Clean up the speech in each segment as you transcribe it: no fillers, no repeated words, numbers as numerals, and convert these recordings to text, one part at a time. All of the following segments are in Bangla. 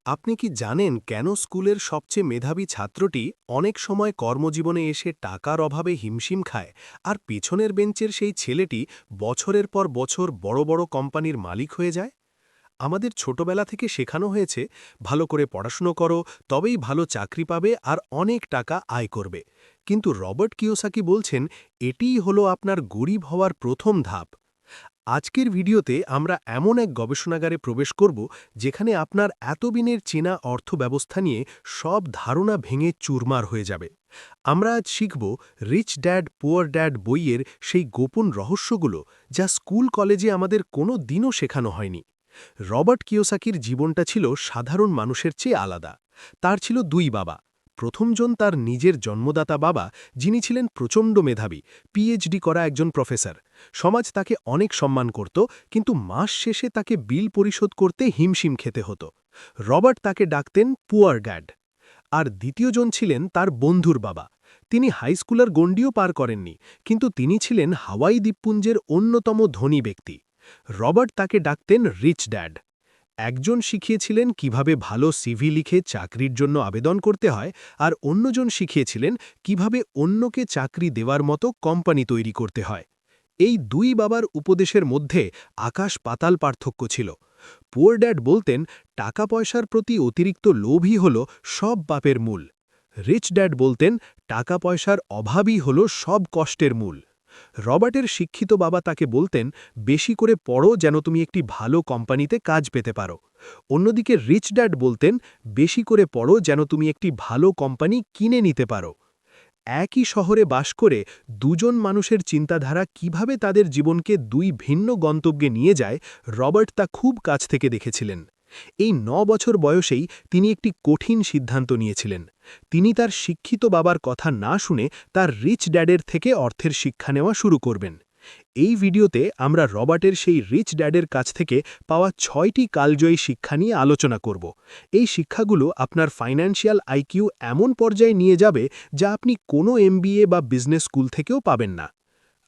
আপনি কি জানেন কেন স্কুলের সবচেয়ে মেধাবী ছাত্রটি অনেক সময় কর্মজীবনে এসে টাকার অভাবে হিমশিম খায় আর পিছনের বেঞ্চের সেই ছেলেটি বছরের পর বছর বড় বড় কোম্পানির মালিক হয়ে যায়? আমাদের ছোটবেলা থেকে শেখানো হয়েছে ভালো করে পড়াশুনো করো, তবেই ভালো চাকরি পাবে আর অনেক টাকা আয় করবে। কিন্তু রবার্ট কিওসাকি বলছেন এটিই হলো আপনার গরিব হওয়ার প্রথম ধাপ। আজকের ভিডিওতে আমরা এমন এক গবেষণাগারে প্রবেশ করব যেখানে আপনার এতদিনের চেনা অর্থব্যবস্থা নিয়ে সব ধারণা ভেঙে চুরমার হয়ে যাবে। আমরা আজ শিখব রিচ ড্যাড পুয়ার ড্যাড বইয়ের সেই গোপন রহস্যগুলো যা স্কুল কলেজে আমাদের কোনো দিনও শেখানো হয়নি। রবার্ট কিওসাকির জীবনটা ছিল সাধারণ মানুষের চেয়ে আলাদা। তার ছিল দুই বাবা। প্রথমজন তার নিজের জন্মদাতা বাবা, যিনি ছিলেন প্রচণ্ড মেধাবী, পিএইচডি করা একজন প্রফেসর। সমাজ তাকে অনেক সম্মান করত, কিন্তু মাস শেষে তাকে বিল পরিশোধ করতে হিমশিম খেতে হতো। রবার্ট তাকে ডাকতেন পুয়ার ড্যাড। আর দ্বিতীয়জন ছিলেন তার বন্ধুর বাবা। তিনি হাইস্কুলের গণ্ডিও পার করেননি, কিন্তু তিনি ছিলেন হাওয়াই দ্বীপপুঞ্জের অন্যতম ধনী ব্যক্তি। রবার্ট তাকে ডাকতেন রিচ ড্যাড। একজন শিখিয়েছিলেন কিভাবে ভালো সিভি লিখে চাকরির জন্য আবেদন করতে হয়, আর অন্যজন শিখিয়েছিলেন কিভাবে অন্যকে চাকরি দেওয়ার মতো কোম্পানি তৈরি করতে হয়। এই দুই বাবার উপদেশের মধ্যে আকাশ পাতাল পার্থক্য ছিল। পুয়ার ড্যাড বলতেন টাকা পয়সার প্রতি অতিরিক্ত লোভই হল সব পাপের মূল। রিচ ড্যাড বলতেন টাকা পয়সার অভাবই হল সব কষ্টের মূল। রবার্টের শিক্ষিত বাবা তাকে বলতেন বেশি করে পড়ো যেন তুমি একটি ভালো কোম্পানিতে কাজ পেতে পারো। অন্যদিকে রিচ ড্যাড বলতেন বেশি করে পড়ো যেন তুমি একটি ভালো কোম্পানি কিনে নিতে পারো। একই শহরে বাস করে দুজন মানুষের চিন্তাধারা কিভাবে তাদের জীবনকে দুই ভিন্ন গন্তব্যে নিয়ে যায়, রবার্ট তা খুব কাছ থেকে দেখেছিলেন। এই ৯ বছর বয়সেই তিনি একটি কঠিন সিদ্ধান্ত নিয়েছিলেন। তিনি তার শিক্ষিত বাবার কথা না শুনে তার রিচ ড্যাডের থেকে অর্থের শিক্ষা নেওয়া শুরু করবেন। এই ভিডিওতে আমরা রবার্টের সেই রিচ ড্যাডের কাছ থেকে পাওয়া ৬টি কালজয়ী শিক্ষা নিয়ে আলোচনা করব। এই শিক্ষাগুলো আপনার ফাইন্যান্সিয়াল আইকিউ এমন পর্যায়ে নিয়ে যাবে যা আপনি কোনো এমবিএ বা বিজনেস স্কুল থেকেও পাবেন না।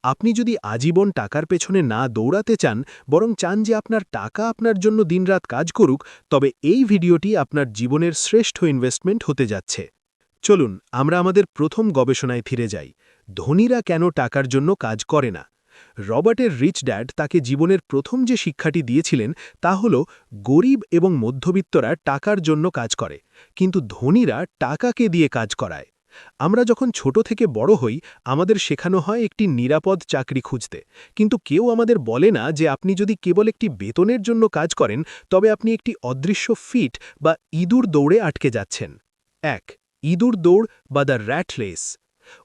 আপনি যদি আজীবন টাকার পেছনে না দৌড়াতে চান, বরং চান যে আপনার টাকা আপনার জন্য দিনরাত কাজ করুক, তবে এই ভিডিওটি আপনার জীবনের শ্রেষ্ঠ ইনভেস্টমেন্ট হতে যাচ্ছে। চলুন আমরা আমাদের প্রথম গবেষণায় ফিরে যাই। ধনীরা কেন টাকার জন্য কাজ করে না? রবার্টের রিচ ড্যাড তাকে জীবনের প্রথম যে শিক্ষাটি দিয়েছিলেন তা হল গরিব এবং মধ্যবিত্তরা টাকার জন্য কাজ করে, কিন্তু ধনীরা টাকাকে দিয়ে কাজ করায়। আমরা যখন ছোট থেকে বড় হই, আমাদের শেখানো হয় একটি নিরাপদ চাকরি খুঁজতে, কিন্তু কেউ আমাদের বলে না যে আপনি যদি কেবল একটি বেতনের জন্য কাজ করেন তবে আপনি একটি অদৃশ্য ফিট বা ইঁদুর দৌড়ে আটকে যাচ্ছেন। ১. ইঁদুর দৌড় বা দ্য র্যাট রেস।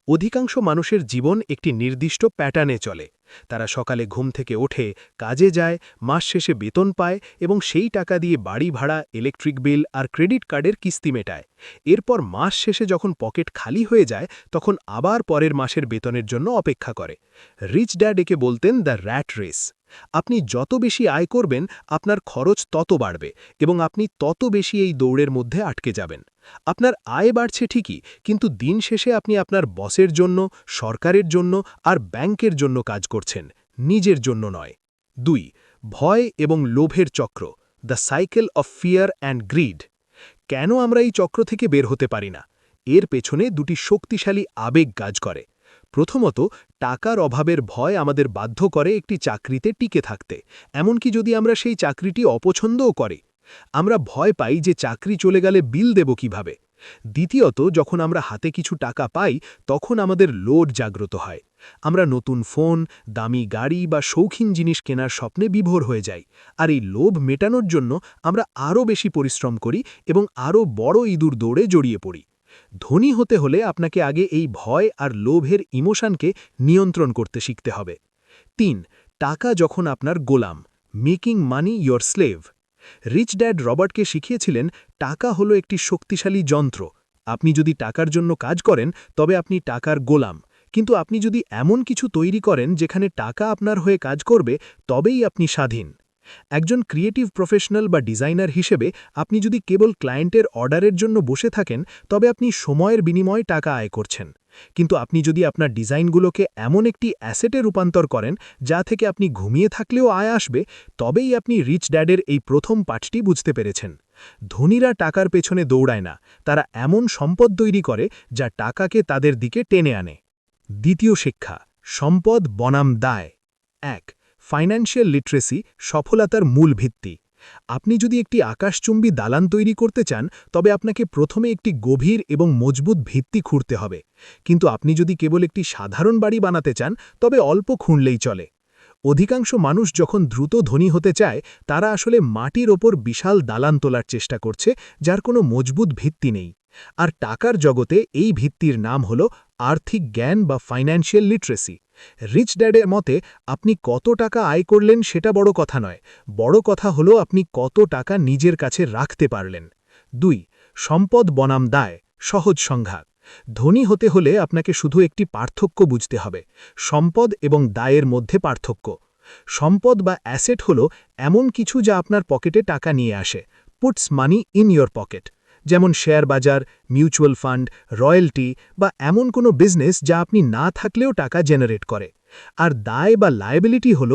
অধিকাংশ মানুষের জীবন একটি নির্দিষ্ট প্যাটার্নে চলে। তারা সকালে ঘুম থেকে ওঠে, কাজে যায়, মাস শেষে বেতন পায় এবং সেই টাকা দিয়ে বাড়ি ভাড়া, ইলেকট্রিক বিল আর ক্রেডিট কার্ডের কিস্তি মেটায়। এরপর মাস শেষে যখন পকেট খালি হয়ে যায়, তখন আবার পরের মাসের বেতনের জন্য অপেক্ষা করে। রিচ ড্যাড একে বলতেন দ্য র্যাট রেস। আপনি যত বেশি আয় করবেন, আপনার খরচ তত বাড়বে এবং আপনি তত বেশি এই দৌড়ের মধ্যে আটকে যাবেন। আপনার আয় বাড়ছে ঠিকই, কিন্তু দিন শেষে আপনি আপনার বসের জন্য, সরকারের জন্য আর ব্যাংকের জন্য কাজ করছেন, নিজের জন্য নয়। ২. ভয় এবং লোভের চক্র, the cycle of fear and greed. কেন আমরা এই চক্র থেকে বের হতে পারি না? এর পেছনে দুটি শক্তিশালী আবেগ কাজ করে। প্রথমত, টাকার অভাবের ভয় আমাদের বাধ্য করে একটি চাকরিতে টিকে থাকতে, এমনকি যদি আমরা সেই চাকরিটি অপছন্দও করি। আমরা ভয় পাই যে চাকরি চলে গেলে বিল দেব কিভাবে। দ্বিতীয়ত, যখন আমরা হাতে কিছু টাকা পাই, তখন আমাদের লোভ জাগ্রত হয়। আমরা নতুন ফোন, দামি গাড়ি বা শৌখিন জিনিস কেনার স্বপ্নে বিভোর হয়ে যাই, আর এই লোভ মেটানোর জন্য আমরা আরও বেশি পরিশ্রম করি এবং আরও বড় ইঁদুর দৌড়ে জড়িয়ে পড়ি। ধনী হতে হলে আপনাকে আগে এই ভয় আর লোভের ইমোশনকে নিয়ন্ত্রণ করতে শিখতে হবে। ৩. টাকা যখন আপনার গোলাম, making money your slave. Rich dad রবার্টকে শিখিয়েছিলেন টাকা হলো একটি শক্তিশালী যন্ত্র। আপনি যদি টাকার জন্য কাজ করেন তবে আপনি টাকার গোলাম, কিন্তু আপনি যদি এমন কিছু তৈরি করেন যেখানে টাকা আপনার হয়ে কাজ করবে, তবেই আপনি স্বাধীন। একজন ক্রিয়েটিভ প্রফেশনাল বা ডিজাইনার হিসেবে আপনি যদি কেবল ক্লায়েন্টের অর্ডারের জন্য বসে থাকেন, তবে আপনি সময়ের বিনিময়ে টাকা আয় করছেন। কিন্তু আপনি যদি আপনার ডিজাইনগুলোকে এমন একটি অ্যাসেটে রূপান্তর করেন যা থেকে আপনি ঘুমিয়ে থাকলেও আয় আসবে, তবেই আপনি রিচ ড্যাডের এই প্রথম পাঠটি বুঝতে পেরেছেন। ধনীরা টাকার পেছনে দৌড়ায় না, তারা এমন সম্পদ তৈরি করে যা টাকাকে তাদের দিকে টেনে আনে। দ্বিতীয় শিক্ষা, সম্পদ বনাম দায়। ১. ফাইন্যান্সিয়াল লিটারেসি সফলতার মূল ভিত্তি। আপনি যদি একটি আকাশচুম্বী দালান তৈরি করতে চান, তবে আপনাকে প্রথমে একটি গভীর এবং মজবুত ভিত্তি খুঁড়তে হবে। কিন্তু আপনি যদি কেবল একটি সাধারণ বাড়ি বানাতে চান, তবে অল্প খুঁড়লেই চলে। অধিকাংশ মানুষ যখন দ্রুত ধনী হতে চায়, তারা আসলে মাটির ওপর বিশাল দালান তোলার চেষ্টা করছে, যার কোনো মজবুত ভিত্তি নেই। আর টাকার জগতে এই ভিত্তির নাম হল আর্থিক জ্ঞান বা ফাইন্যান্সিয়াল লিটারেসি। রিচ ড্যাডের মতে আপনি কত টাকা আয় করলেন সেটা বড় কথা নয়, বড় কথা হলো আপনি কত টাকা নিজের কাছে রাখতে পারলেন। ২. সম্পদ বনাম দায় সহজ সংজ্ঞা। ধনী হতে হলে আপনাকে শুধু একটি পার্থক্য বুঝতে হবে, সম্পদ এবং দায়ের মধ্যে পার্থক্য। সম্পদ বা অ্যাসেট হল এমন কিছু যা আপনার পকেটে টাকা নিয়ে আসে, puts money in your pocket, যেমন শেয়ার বাজার, মিউচুয়াল ফান্ড, রয়্যালটি বা এমন কোনো বিজনেস যা আপনি না থাকলেও টাকা জেনারেট করে। আর দায় বা লায়াবিলিটি হল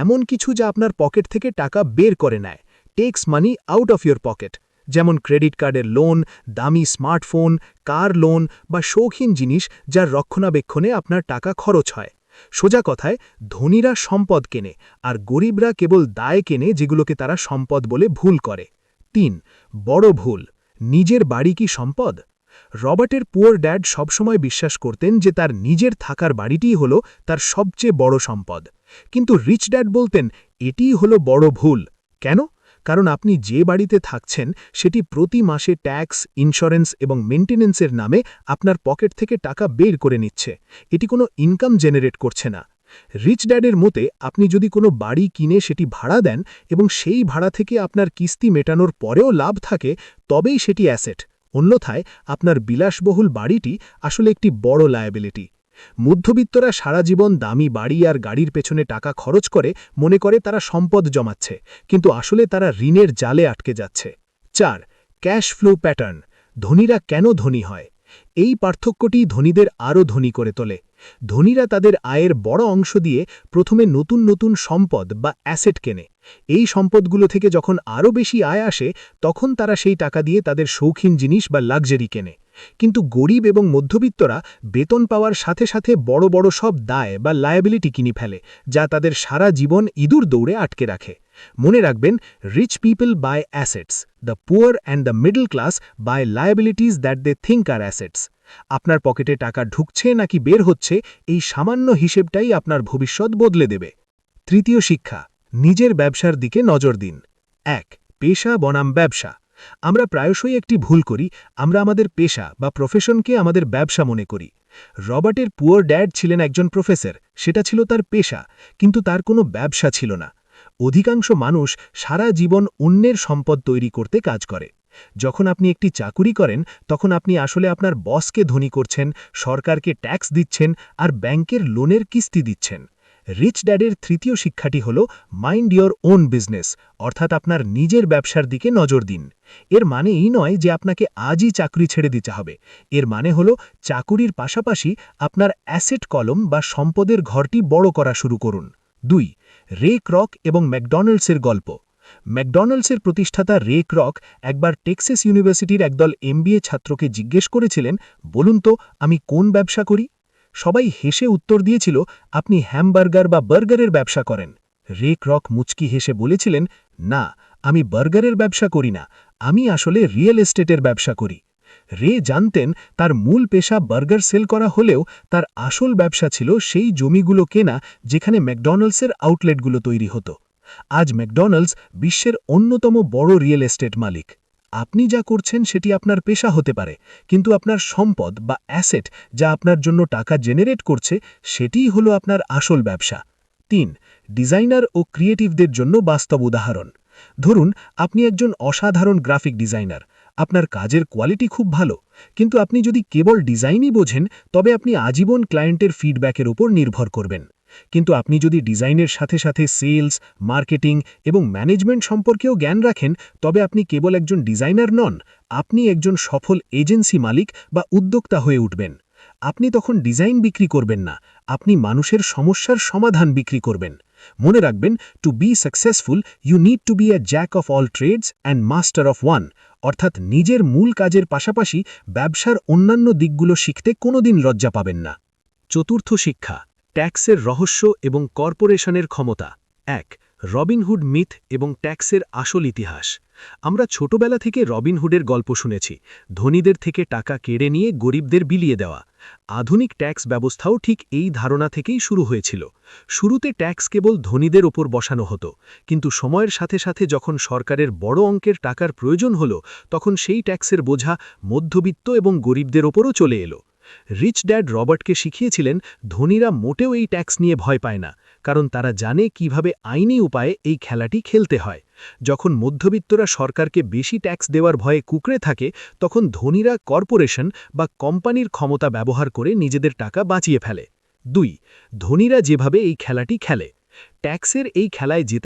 এমন কিছু যা আপনার পকেট থেকে টাকা বের করে নেয়, takes money out of your pocket, যেমন ক্রেডিট কার্ডের লোন, দামি স্মার্টফোন, কার লোন বা শৌখিন জিনিস যার রক্ষণাবেক্ষণে আপনার টাকা খরচ হয়। সোজা কথায়, ধনীরা সম্পদ কেনে আর গরিবরা কেবল দায় কেনে, যেগুলোকে তারা সম্পদ বলে ভুল করে। ৩. বড় ভুল, নিজের বাড়ি কি সম্পদ? রবার্টের পুয়ার ড্যাড সবসময় বিশ্বাস করতেন যে তার নিজের থাকার বাড়িটিই হল তার সবচেয়ে বড় সম্পদ। কিন্তু রিচ ড্যাড বলতেন এটিই হল বড় ভুল। কেন? কারণ আপনি যে বাড়িতে থাকছেন সেটি প্রতি মাসে ট্যাক্স, ইন্স্যুরেন্স এবং মেইনটেনেন্সের নামে আপনার পকেট থেকে টাকা বের করে নিচ্ছে, এটি কোনো ইনকাম জেনারেট করছে না। রিচ ড্যাডের মতে আপনি যদি কোনো বাড়ি কিনে সেটি ভাড়া দেন এবং সেই ভাড়া থেকে আপনার কিস্তি মেটানোর পরেও লাভ থাকে, তবেই সেটি অ্যাসেট। অন্যথায় আপনার বিলাসবহুল বাড়িটি আসলে একটি বড় লায়াবিলিটি। মধ্যবিত্তরা সারা জীবন দামি বাড়ি আর গাড়ির পেছনে টাকা খরচ করে মনে করে তারা সম্পদ জমাচ্ছে, কিন্তু আসলে তারা ঋণের জালে আটকে যাচ্ছে। ৪. ক্যাশ ফ্লো প্যাটার্ন, ধনীরা কেন ধনী হয়? এই পার্থক্যটি ধনীদের আরও ধনী করে তোলে। ধনীরা তাদের আয়ের বড় অংশ দিয়ে প্রথমে নতুন নতুন সম্পদ বা অ্যাসেট কেনে। এই সম্পদগুলো থেকে যখন আরও বেশি আয় আসে, তখন তারা সেই টাকা দিয়ে তাদের শৌখিন জিনিস বা লাক্সারি কেনে। কিন্তু গরিব এবং মধ্যবিত্তরা বেতন পাওয়ার সাথে সাথে বড় বড় সব দায় বা লায়াবিলিটি কিনে ফেলে, যা তাদের সারা জীবন ইঁদুর দৌড়ে আটকে রাখে। মনে রাখবেন, rich people buy assets, the poor and the middle class buy liabilities that they think are assets. আপনার পকেটে টাকা ঢুকছে নাকি বের হচ্ছে, এই সামান্য হিসেবটাই আপনার ভবিষ্যৎ বদলে দেবে। তৃতীয় শিক্ষা, নিজের ব্যবসার দিকে নজর দিন। ১. পেশা বনাম ব্যবসা। আমরা প্রায়শই একটি ভুল করি, আমরা আমাদের পেশা বা প্রফেশনকে আমাদের ব্যবসা মনে করি। রবার্টের পুয়ার ড্যাড ছিলেন একজন প্রফেসর, সেটা ছিল তার পেশা, কিন্তু তার কোনো ব্যবসা ছিল না। অধিকাংশ মানুষ সারা জীবন অন্যের সম্পদ তৈরি করতে কাজ করে। যখন আপনি একটি চাকুরি করেন, তখন আপনি আসলে আপনার বসকে ধনী করছেন, সরকারকে ট্যাক্স দিচ্ছেন আর ব্যাংকের লোনের কিস্তি দিচ্ছেন। রিচ ড্যাডের তৃতীয় শিক্ষাটি হল মাইন্ড ইয়োর ওন বিজনেস, অর্থাৎ আপনার নিজের ব্যবসার দিকে নজর দিন। এর মানে এই নয় যে আপনাকে আজই চাকরি ছেড়ে দিতে হবে, এর মানে হল চাকুরির পাশাপাশি আপনার অ্যাসেট কলম বা সম্পদের ঘরটি বড় করা শুরু করুন। ২. রে ক্রক এবং ম্যাকডোনাল্ডসের গল্প। ম্যাকডোনাল্ডসের প্রতিষ্ঠাতা রে ক্রক একবার টেক্সাস ইউনিভার্সিটির একদল এমবিএ ছাত্রকে জিজ্ঞেস করেছিলেন, বলুন তো আমি কোন ব্যবসা করি? সবাই হেসে উত্তর দিয়েছিল, আপনি হ্যামবার্গার বা বার্গারের ব্যবসা করেন। রে ক্রক মুচকি হেসে বলেছিলেন, না, আমি বার্গারের ব্যবসা করি না, আমি আসলে রিয়েল এস্টেটের ব্যবসা করি। রে জানতেন তার মূল পেশা বার্গার সেল করা হলেও তার আসল ব্যবসা ছিল সেই জমিগুলো কেনা যেখানে ম্যাকডোনাল্ডসের আউটলেটগুলো তৈরি হতো। আজ ম্যাকডোনাল্ডস বিশ্বের অন্যতম বড় রিয়েল এস্টেট মালিক। আপনি যা করছেন সেটি আপনার পেশা হতে পারে, কিন্তু আপনার সম্পদ বা অ্যাসেট যা আপনার জন্য টাকা জেনারেট করছে, সেটিই হলো আপনার আসল ব্যবসা। ৩. ডিজাইনার ও ক্রিয়েটিভদের জন্য বাস্তব উদাহরণ। ধরুন আপনি একজন অসাধারণ গ্রাফিক ডিজাইনার, আপনার কাজের কোয়ালিটি খুব ভালো, কিন্তু আপনি যদি কেবল ডিজাইনই বোঝেন, তবে আপনি আজীবন ক্লায়েন্টের ফিডব্যাকের উপর নির্ভর করবেন। কিন্তু আপনি যদি ডিজাইনের সাথে সাথে সেলস, মার্কেটিং এবং ম্যানেজমেন্ট সম্পর্কেও জ্ঞান রাখেন, তবে আপনি কেবল একজন ডিজাইনার নন, আপনি একজন সফল এজেন্সি মালিক বা উদ্যোক্তা হয়ে উঠবেন। আপনি তখন ডিজাইন বিক্রি করবেন না, আপনি মানুষের সমস্যার সমাধান বিক্রি করবেন। মনে রাখবেন, to be successful you need to be a jack of all trades and master of one, অর্থাৎ নিজের মূল কাজের পাশাপাশি ব্যবসার অন্যান্য দিকগুলো শিখতে কোনোদিন লজ্জা পাবেন না। চতুর্থ শিক্ষা, ট্যাক্সের রহস্য এবং কর্পোরেশনের ক্ষমতা। ১. রবিনহুড মিথ এবং ট্যাক্সের আসল ইতিহাস। আমরা ছোটবেলা থেকে রবিনহুডের গল্প শুনেছি, ধনীদের থেকে টাকা কেড়ে নিয়ে গরিবদের বিলিয়ে দেওয়া। আধুনিক ট্যাক্স ব্যবস্থাও ঠিক এই ধারণা থেকেই শুরু হয়েছিল। শুরুতে ট্যাক্স কেবল ধনীদের ওপর বসানো হতো, কিন্তু সময়ের সাথে সাথে যখন সরকারের বড় অঙ্কের টাকার প্রয়োজন হলো, তখন সেই ট্যাক্সের বোঝা মধ্যবিত্ত এবং গরিবদের ওপরও চলে এলো। রিচ ড্যাড রবার্টকে শিখিয়েছিলেন, ধনীরা মোটেও এই ট্যাক্স নিয়ে ভয় পায় না, কারণ তারা জানে কিভাবে আইনি উপায়ে এই খেলাটি খেলতে হয়। যখন মধ্যবিত্তরা সরকারকে বেশি ট্যাক্স দেওয়ার ভয়ে কুঁকড়ে থাকে, তখন ধনীরা কর্পোরেশন বা কোম্পানির ক্ষমতা ব্যবহার করে নিজেদের টাকা বাঁচিয়ে ফেলে। ২. ধনীরা যেভাবে এই খেলাটি খেলে। ট্যাক্সের এই খেলায় জিতে